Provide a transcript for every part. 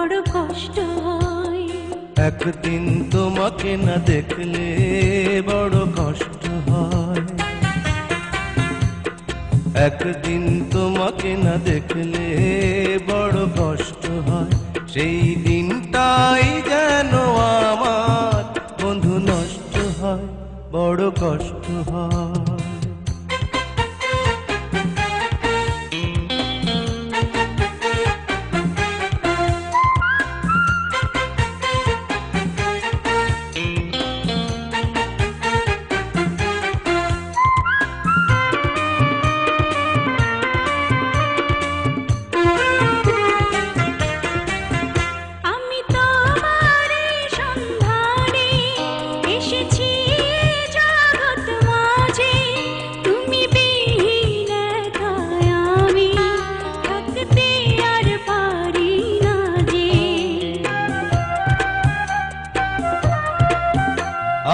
বড় কষ্ট হয়। একদিন তোমাকে না দেখলে বড় কষ্ট হয়। একদিন তোমাকে না দেখলে বড় কষ্ট হয়। সেই দিনটাই যেন আমার বন্ধু নষ্ট হয়, বড় কষ্ট হয়।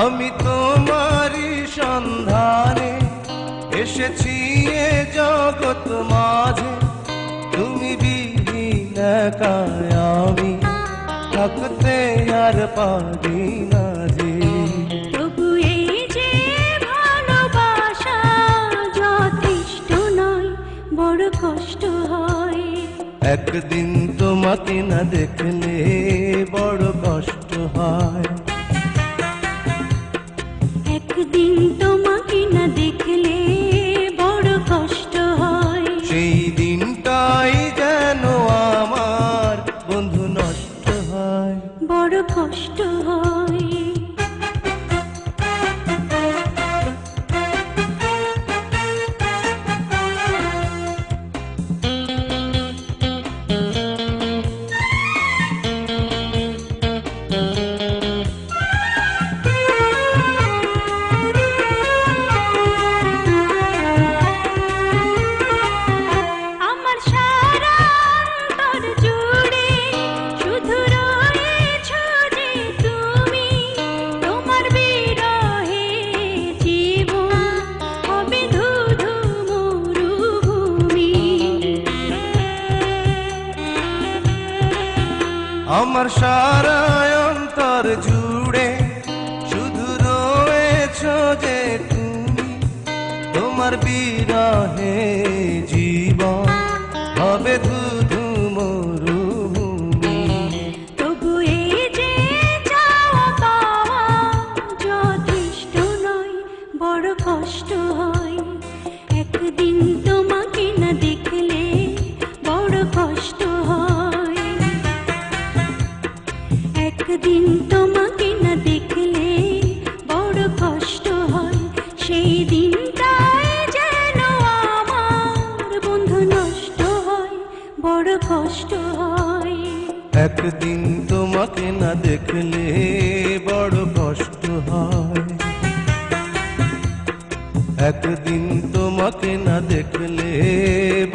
আমি তোমারই সন্ধানে এসেছি এ জগৎ মাঝে, তুমি বিহীন একাই আমি থাকতে আর পারি না যে। তবু এই যে ভালোবাসা যথেষ্ট নয়, বড় কষ্ট হয়। একদিন তোমাকে না দেখলে বড় কষ্ট হয়। একদিন তোমাকে না দেখলে বড় কষ্ট হয়। সেই দিনটাই যেন আমার বন্ধু নষ্ট হয়, বড় কষ্ট হয়। আমার সারা অন্তর জুড়ে শুধু রয়েছো যে তুমি, তোমার বিরহে জীবন হবে ধুধু মরুভূমি। তবু এই যে চাওয়া পাওয়া যথেষ্ট নয়, বড় কষ্ট হয়। একদিন তোমাকে না দেখলে বড় কষ্ট হয়। একদিন তোমাকে না দেখলে বড় কষ্ট হয়। সেই দিনটাই যেন আমার বন্ধু নষ্ট হয়, বড় কষ্ট হয়। একদিন তোমাকে না দেখলে বড় কষ্ট হয়। একদিন তোমাকে না দেখলে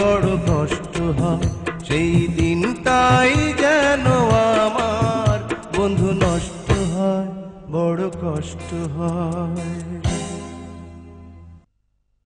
বড় কষ্ট হয়। সেই দিনটাই যেন আমার বন্ধু নষ্ট হয়, বড় কষ্ট হয়।